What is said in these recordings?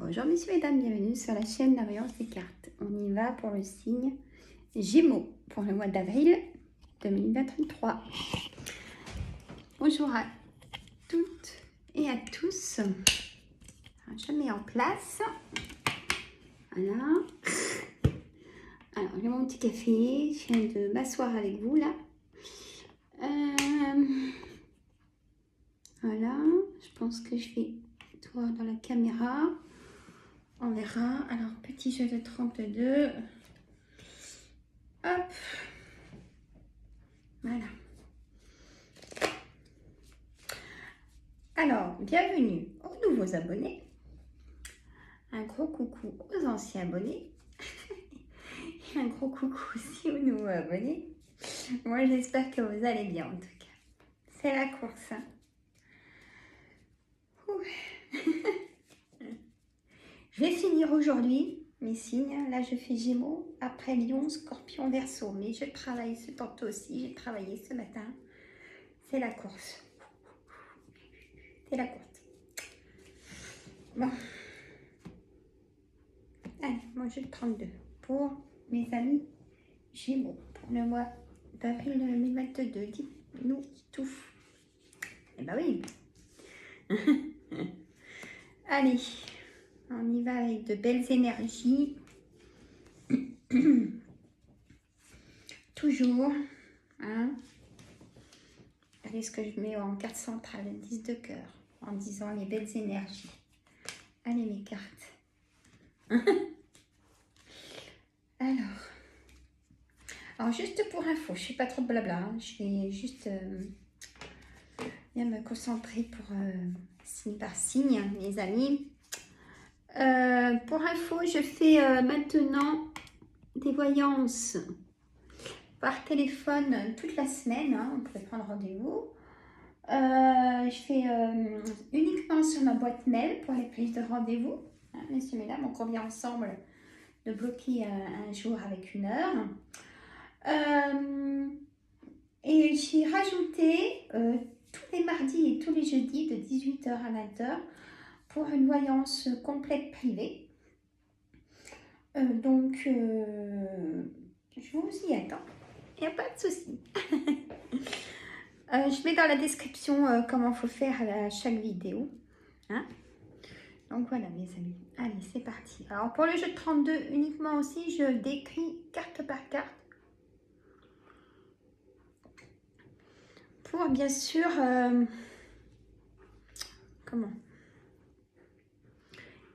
Bonjour messieurs et mesdames, bienvenue sur la chaîne La Voyance des cartes. On y va pour le signe Gémeaux pour le mois d'avril 2023. Bonjour à toutes et à tous. Je mets en place. Voilà. Alors, j'ai mon petit café. Je viens de m'asseoir avec vous là. Voilà. Je pense que je vais tout voir dans la caméra. On verra. Alors, petit jeu de 32. Hop. Voilà. Alors, bienvenue aux nouveaux abonnés. Un gros coucou aux anciens abonnés. Et un gros coucou aussi aux nouveaux abonnés. Moi, j'espère que vous allez bien en tout cas. C'est la course. Hein. Je vais finir aujourd'hui mes signes. Là, je fais Gémeaux, après Lion, Scorpion, Verseau. Mais je travaille ce tantôt aussi. J'ai travaillé ce matin. C'est la course. C'est la course. Bon. Allez, moi je le 32 pour mes amis Gémeaux pour le mois d'avril 2022. Dites-nous tout. Eh ben oui. Allez, on y va avec de belles énergies. Toujours. Hein. Regardez ce que je mets en carte centrale, 10 de cœur, en disant les belles énergies. Allez mes cartes. Alors juste pour info, je ne fais pas trop de blabla, hein. Je vais juste bien me concentrer pour signe par signe, mes amis. Pour info, je fais maintenant des voyances par téléphone toute la semaine, hein. On peut prendre rendez-vous. Je fais uniquement sur ma boîte mail pour les prises de rendez-vous. Hein, messieurs, mesdames, on convient ensemble de bloquer un jour avec une heure. Et j'ai rajouté tous les mardis et tous les jeudis de 18h à 20h pour une voyance complète privée. Donc, je vous y attends. Il n'y a pas de souci. Je mets dans la description comment il faut faire à chaque vidéo. Hein. Donc voilà mes amis. Allez, c'est parti. Alors pour le jeu de 32 uniquement aussi, je décris carte par carte. Pour bien sûr,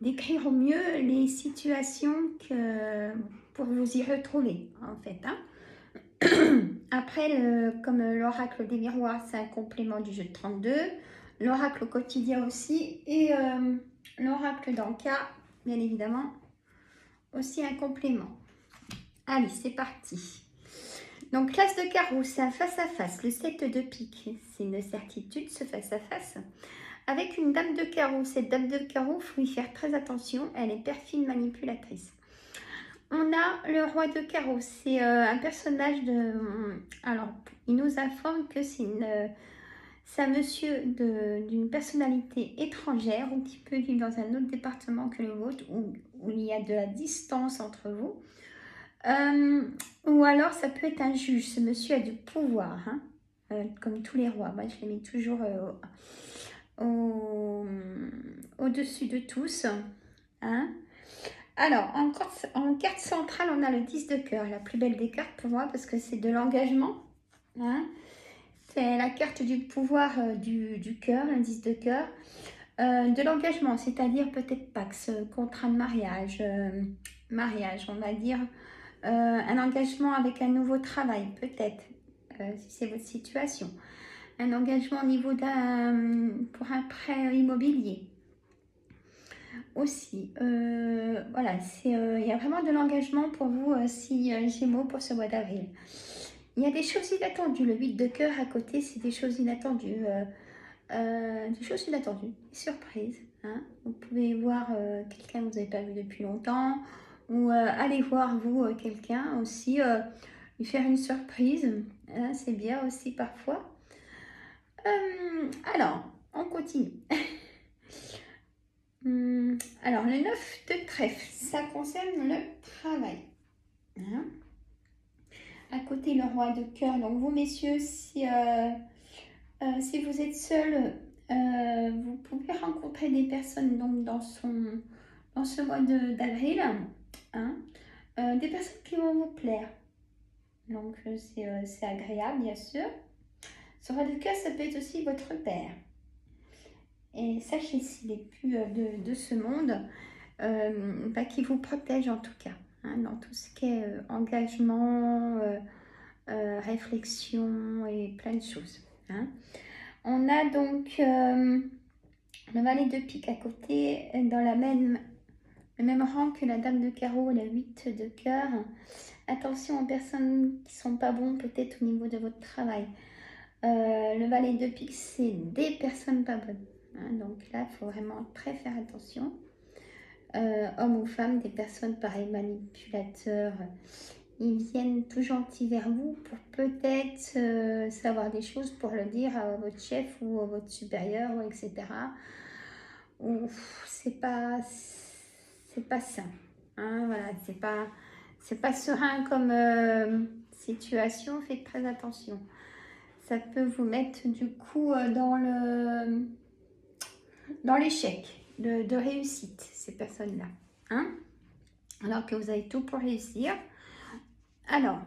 décrire au mieux les situations pour vous y retrouver en fait. Hein. Après, comme l'oracle des miroirs, c'est un complément du jeu de 32, l'oracle au quotidien aussi, et l'oracle d'Anka, bien évidemment, aussi un complément. Allez, c'est parti. Donc, l'as de carreau, c'est un face-à-face. Le 7 de pique, c'est une certitude, ce face-à-face. Avec une dame de carreau, cette dame de carreau, il faut y faire très attention, elle est perfide manipulatrice. On a le roi de carreau, c'est un personnage de... Alors, il nous informe que c'est un monsieur d'une personnalité étrangère ou qui peut vivre dans un autre département que le vôtre, où il y a de la distance entre vous. Ou alors, ça peut être un juge. Ce monsieur a du pouvoir, hein, comme tous les rois. Moi, je les mets toujours au-dessus de tous. Hein. Alors, en carte centrale, on a le 10 de cœur, la plus belle des cartes pour moi parce que c'est de l'engagement. Hein. C'est la carte du pouvoir du cœur, un 10 de cœur. De l'engagement, c'est-à-dire peut-être Pax, contrat de mariage, on va dire un engagement avec un nouveau travail, peut-être, si c'est votre situation. Un engagement au niveau pour un prêt immobilier. Aussi, voilà, il y a vraiment de l'engagement pour vous si Gémeaux pour ce mois d'avril. Il y a des choses inattendues. Le 8 de cœur à côté, c'est des choses inattendues. Des surprises. Hein. Vous pouvez voir quelqu'un que vous n'avez pas vu depuis longtemps ou aller voir vous quelqu'un aussi, lui faire une surprise. Hein, c'est bien aussi parfois. Alors, on continue. Alors, le 9 de trèfle, ça concerne le travail. Hein. À côté, le roi de cœur. Donc, vous, messieurs, si vous êtes seuls, vous pouvez rencontrer des personnes donc, dans ce mois d'avril. Hein. Des personnes qui vont vous plaire. Donc, c'est agréable, bien sûr. Ce roi de cœur, ça peut être aussi votre père. Et sachez s'il n'est plus de ce monde, qu'il vous protège en tout cas, hein, dans tout ce qui est engagement, réflexion et plein de choses. Hein. On a donc le valet de pique à côté, dans le même rang que la dame de carreau, la 8 de cœur. Attention aux personnes qui ne sont pas bons peut-être au niveau de votre travail. Le valet de pique, c'est des personnes pas bonnes. Hein, donc là, il faut vraiment très faire attention. Hommes ou femmes, des personnes pareil, manipulateurs, ils viennent tout gentils vers vous pour peut-être savoir des choses pour le dire à votre chef ou à votre supérieur, etc. Ou c'est pas sain. Hein, voilà, c'est pas serein comme situation, faites très attention. Ça peut vous mettre du coup dans l'échec de réussite, ces personnes-là. Hein, alors que vous avez tout pour réussir. Alors,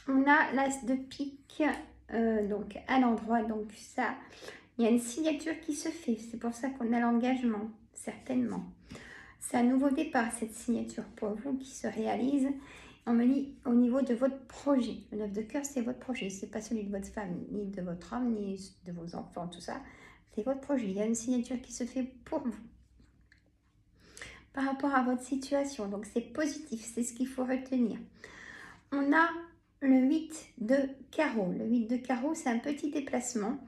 on a l'as de pique, donc à l'endroit, donc ça, il y a une signature qui se fait. C'est pour ça qu'on a l'engagement, certainement. C'est un nouveau départ, cette signature pour vous qui se réalise. On me dit au niveau de votre projet. Le 9 de cœur, c'est votre projet. C'est pas celui de votre femme, ni de votre homme, ni de vos enfants, tout ça. C'est votre projet. Il y a une signature qui se fait pour vous. Par rapport à votre situation. Donc, c'est positif. C'est ce qu'il faut retenir. On a le 8 de carreau. Le 8 de carreau, c'est un petit déplacement.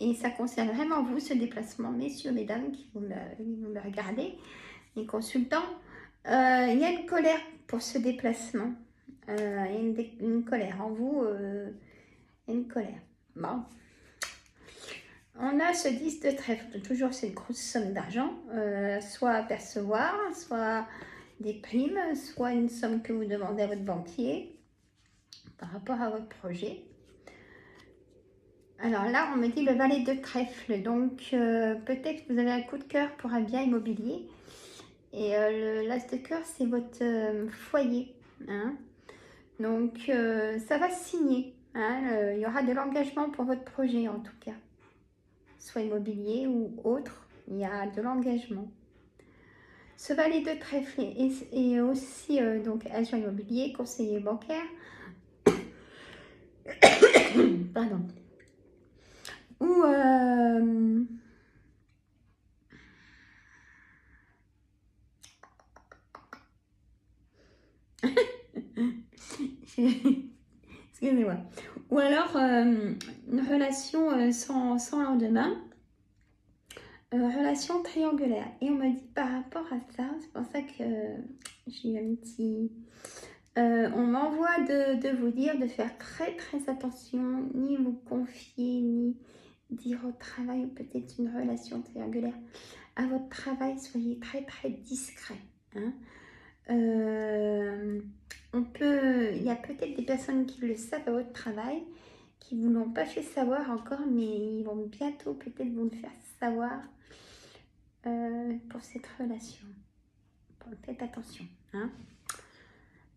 Et ça concerne vraiment vous, ce déplacement. Messieurs, mesdames, qui vous me regardez, les consultants. Il y a une colère pour ce déplacement. Il y a une colère en vous. Il y a une colère. Bon. On a ce 10 de trèfle. Toujours cette grosse somme d'argent. Soit à percevoir, soit des primes, soit une somme que vous demandez à votre banquier par rapport à votre projet. Alors là, on me dit le valet de trèfle. Donc, peut-être que vous avez un coup de cœur pour un bien immobilier. Et l'as de cœur, c'est votre foyer. Hein. Donc, ça va se signer. Hein. Il y aura de l'engagement pour votre projet, en tout cas. Soit immobilier ou autre, il y a de l'engagement. Ce valet de trèfle est aussi donc agent immobilier, conseiller bancaire. Pardon. Ou excusez-moi. Ou alors une relation sans lendemain, relation triangulaire. Et on me dit par rapport à ça, c'est pour ça que j'ai eu un petit... on m'envoie de vous dire de faire très très attention, ni vous confier, ni dire au travail, ou peut-être une relation triangulaire. À votre travail, soyez très très discret. Hein. Il y a peut-être des personnes qui le savent à votre travail, qui ne vous l'ont pas fait savoir encore, mais ils vont bientôt peut-être vous le faire savoir pour cette relation. Faites attention. Hein.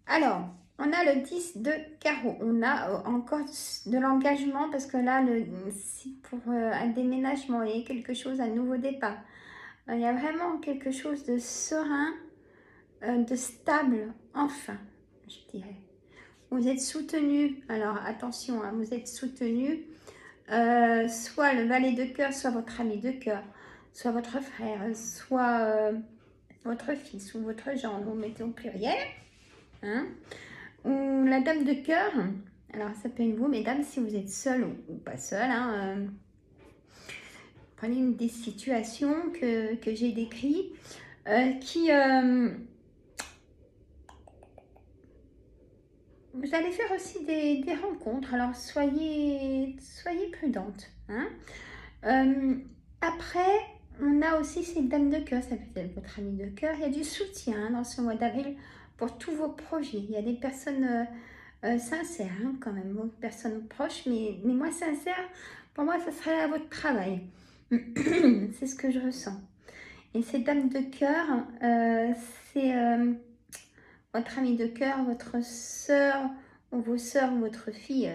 Alors, on a le 10 de carreau. On a encore de l'engagement parce que là, c'est pour un déménagement et quelque chose, un nouveau départ. Il y a vraiment quelque chose de serein, de stable, enfin, je dirais. Vous êtes soutenu, alors attention, hein, vous êtes soutenu, soit le valet de cœur, soit votre ami de cœur, soit votre frère, soit votre fils ou votre gendre, vous mettez au pluriel, hein, ou la dame de cœur. Alors ça peut être vous, mesdames, si vous êtes seul ou pas seul, hein, prenez une des situations que j'ai décrites, qui... vous allez faire aussi des rencontres, alors soyez prudente. Hein. Après, On a aussi ces dames de cœur, ça peut être votre ami de cœur. Il y a du soutien dans ce mois d'avril pour tous vos projets. Il y a des personnes sincères quand même, vos personnes proches, mais moins sincères, pour moi, ça serait à votre travail. C'est ce que je ressens. Et ces dames de cœur, c'est votre ami de cœur, votre soeur, ou vos soeurs, ou votre fille,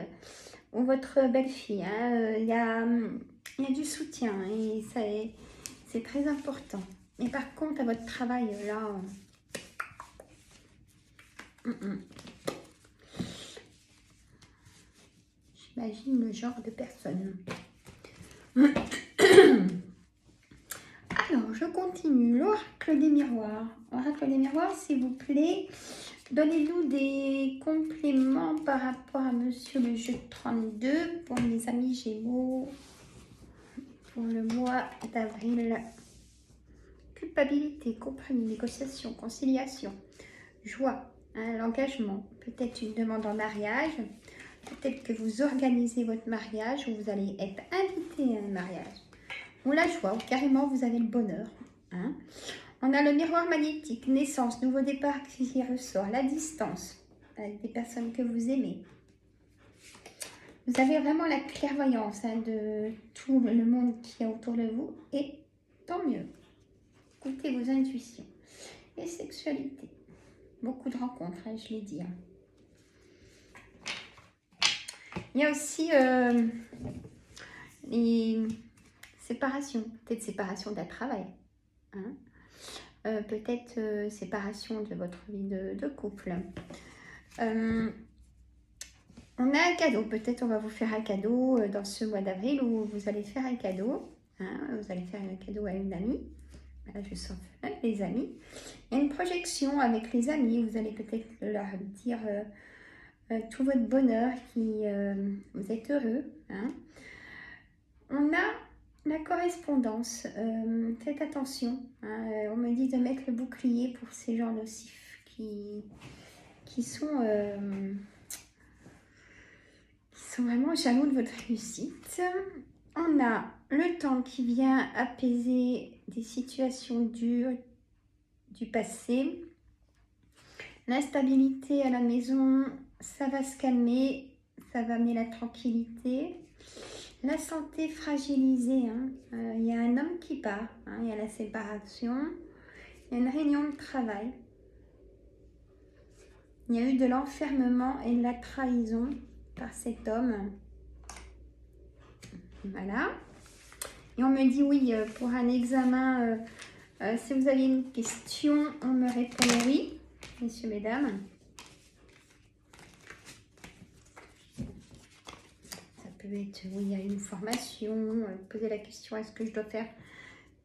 ou votre belle-fille. Il y a du soutien et c'est très important. Mais par contre, à votre travail, là, j'imagine le genre de personne. Alors, je continue. L'oracle des miroirs. Oracle des miroirs, s'il vous plaît, donnez-nous des compléments par rapport à Monsieur le jeu 32 pour mes amis Gémeaux pour le mois d'avril. Culpabilité, compromis, négociation, conciliation, joie, l'engagement, peut-être une demande en mariage, peut-être que vous organisez votre mariage ou vous allez être invité à un mariage. Ou la joie, ou carrément vous avez le bonheur. On a le miroir magnétique, naissance, nouveau départ qui ressort, la distance, avec des personnes que vous aimez. Vous avez vraiment la clairvoyance de tout le monde qui est autour de vous et tant mieux. Écoutez vos intuitions. Et sexualité. Beaucoup de rencontres, je l'ai dit. Il y a aussi les séparations. Peut-être séparation d'un travail. Peut-être séparation de votre vie de couple. On a un cadeau. Peut-être on va vous faire un cadeau dans ce mois d'avril où vous allez faire un cadeau. Vous allez faire un cadeau à une amie. Là, je sens les amis. Il y a une projection avec les amis. Vous allez peut-être leur dire tout votre bonheur, vous êtes heureux. On a la correspondance. Faites attention. On me dit de mettre le bouclier pour ces gens nocifs qui sont vraiment jaloux de votre réussite. On a le temps qui vient apaiser des situations dures du passé. L'instabilité à la maison, ça va se calmer, ça va amener la tranquillité. La santé fragilisée, il y a un homme qui part, il y a la séparation, il y a une réunion de travail. Il y a eu de l'enfermement et de la trahison par cet homme. Voilà. Et on me dit oui, pour un examen, si vous avez une question, on me répond oui, messieurs, mesdames. Ça peut être oui à une formation, poser la question, est-ce que je dois faire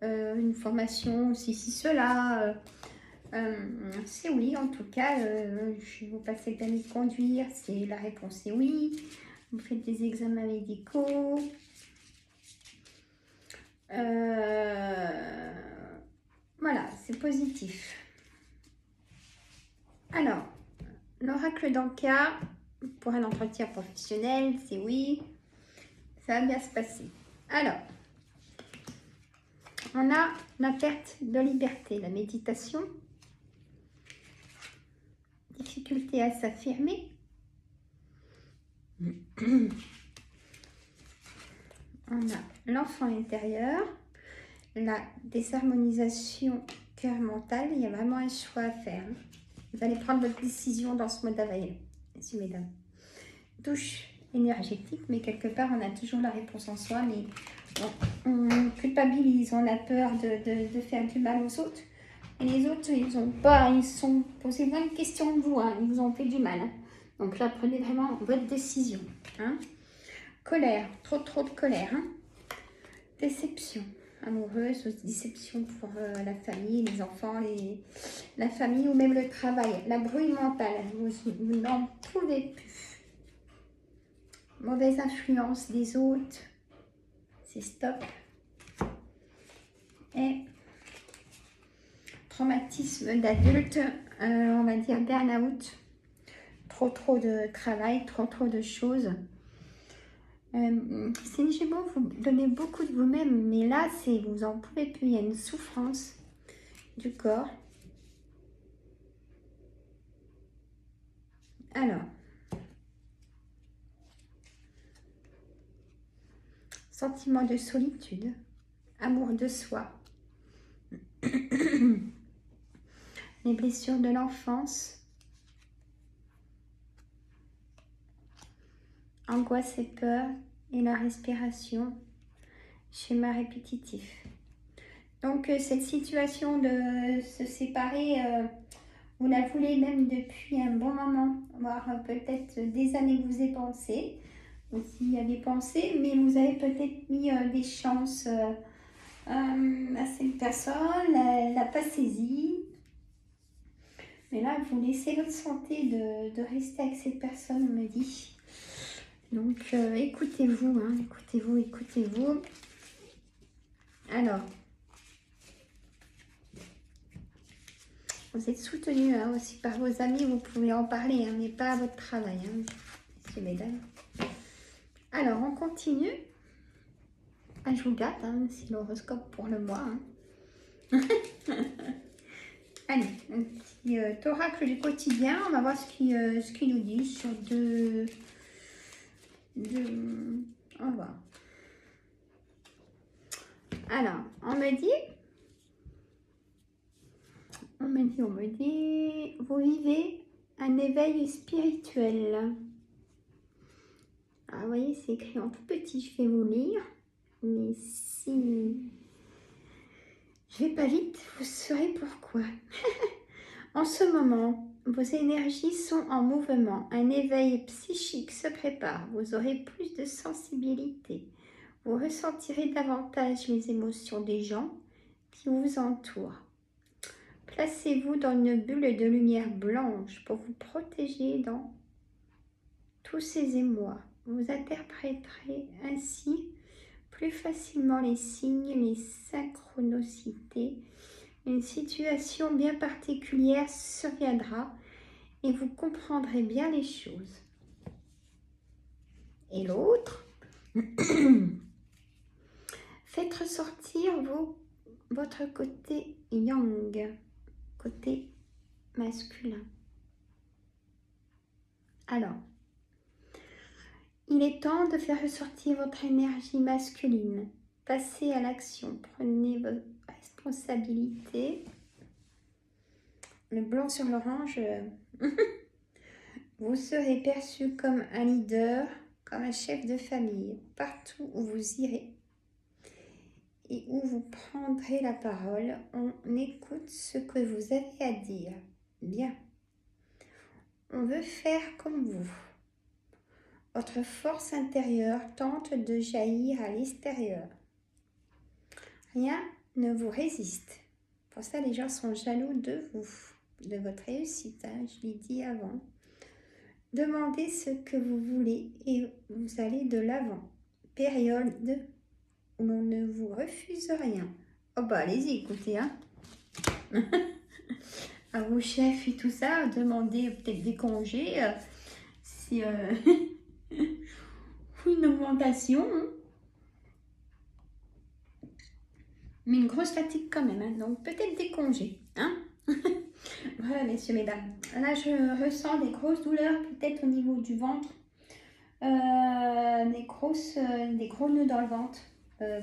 une formation, si cela. C'est oui, en tout cas, je vais vous passer le permis de conduire, la réponse est oui. Vous faites des examens médicaux. Voilà, c'est positif. Alors, l'oracle d'Anka, pour un entretien professionnel, c'est oui, ça va bien se passer. Alors, on a la perte de liberté, la méditation, difficulté à s'affirmer. On a l'enfant intérieur, la désharmonisation cœur mental. Il y a vraiment un choix à faire. Vous allez prendre votre décision dans ce mois d'avril, messieurs, mesdames. Douche énergétique, mais quelque part, on a toujours la réponse en soi, mais on culpabilise, on a peur de faire du mal aux autres. Et les autres, ils sont posés plein de questions de vous, ils vous ont fait du mal. Donc là, prenez vraiment votre décision. Colère, trop de colère. Déception amoureuse, déception pour la famille, les enfants, la famille ou même le travail. La bruit mentale, vous n'en pouvez plus. Mauvaise influence des autres, c'est stop. Et traumatisme d'adulte, on va dire burn-out. Trop de travail, trop de choses. C'est les Gémeaux, vous donnez beaucoup de vous-même, mais là, c'est vous en pouvez plus. Il y a une souffrance du corps. Alors, sentiment de solitude, amour de soi, les blessures de l'enfance, angoisse et peur et la respiration, schéma répétitif. Donc cette situation de se séparer, vous la voulez même depuis un bon moment, voire peut-être des années que vous y pensé, vous y avez pensé, mais vous avez peut-être mis des chances à cette personne, elle l'a pas saisie. Mais là, vous laissez votre santé de rester avec cette personne, on me dit. Donc, écoutez-vous, hein, écoutez-vous. Alors, vous êtes soutenu hein, aussi par vos amis, vous pouvez en parler, hein, mais pas à votre travail, hein, messieurs, mesdames. Alors, on continue. Ah, je vous gâte, hein, c'est l'horoscope pour le mois. Hein. Allez, un petit oracle du quotidien. On va voir ce qu'il nous dit sur on va voir. Alors, on me dit, vous vivez un éveil spirituel. Alors, vous voyez, c'est écrit en tout petit, je vais vous lire. Mais si je vais pas vite, vous saurez pourquoi. En ce moment, vos énergies sont en mouvement. Un éveil psychique se prépare. Vous aurez plus de sensibilité. Vous ressentirez davantage les émotions des gens qui vous entourent. Placez-vous dans une bulle de lumière blanche pour vous protéger dans tous ces émois. Vous interpréterez ainsi plus facilement les signes, les synchronicités. Une situation bien particulière surviendra et vous comprendrez bien les choses. Et l'autre, faites ressortir votre côté yang, côté masculin. Alors, il est temps de faire ressortir votre énergie masculine. Passez à l'action, prenez vos responsabilités. Le blanc sur l'orange, vous serez perçu comme un leader, comme un chef de famille, partout où vous irez et où vous prendrez la parole. On écoute ce que vous avez à dire. Bien. On veut faire comme vous. Votre force intérieure tente de jaillir à l'extérieur. Rien ne vous résiste. Pour ça, les gens sont jaloux de vous, de votre réussite. Hein, je l'ai dit avant. Demandez ce que vous voulez et vous allez de l'avant. Période où l'on ne vous refuse rien. Oh bah allez-y, écoutez. Hein. À vos chefs et tout ça, demandez peut-être des congés. Si... une augmentation, hein. Mais une grosse fatigue quand même, hein. Donc peut-être des congés. Hein. Voilà, messieurs, mesdames. Là, je ressens des grosses douleurs, peut-être au niveau du ventre, des gros nœuds dans le ventre,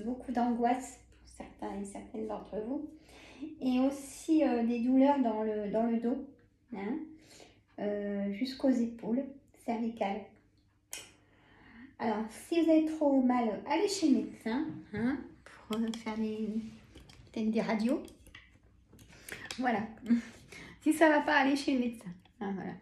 beaucoup d'angoisse pour certains et certaines d'entre vous, et aussi des douleurs dans le dos, hein, jusqu'aux épaules cervicales. Alors, si vous avez trop mal, allez chez le médecin, hein, pour faire peut-être des radios. Voilà. Si ça ne va pas, allez chez le médecin. Hein, voilà.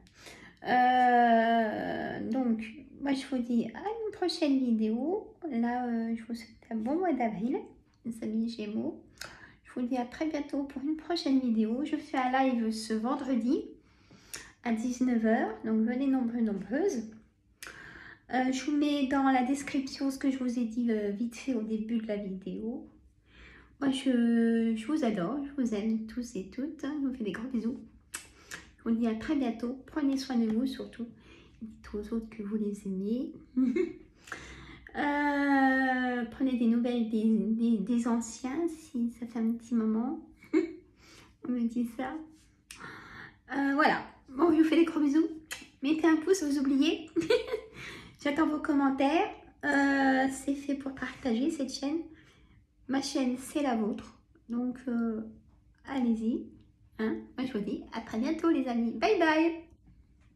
Donc, moi, je vous dis à une prochaine vidéo. Là, je vous souhaite un bon mois d'avril, les amis Gémeaux. Je vous dis à très bientôt pour une prochaine vidéo. Je fais un live ce vendredi à 19 h. Donc, venez nombreux, nombreuses. Je vous mets dans la description ce que je vous ai dit vite fait au début de la vidéo. Moi, je vous adore, je vous aime tous et toutes. Je vous fais des gros bisous. Je vous dis à très bientôt. Prenez soin de vous surtout. Et dites aux autres que vous les aimez. Prenez des nouvelles des anciens, si ça fait un petit moment. On me dit ça. Voilà. Bon, je vous fais des gros bisous. Mettez un pouce, vous oubliez. J'attends vos commentaires. C'est fait pour partager cette chaîne. Ma chaîne, c'est la vôtre. Donc, allez-y. Hein, moi, je vous dis à très bientôt, les amis. Bye bye.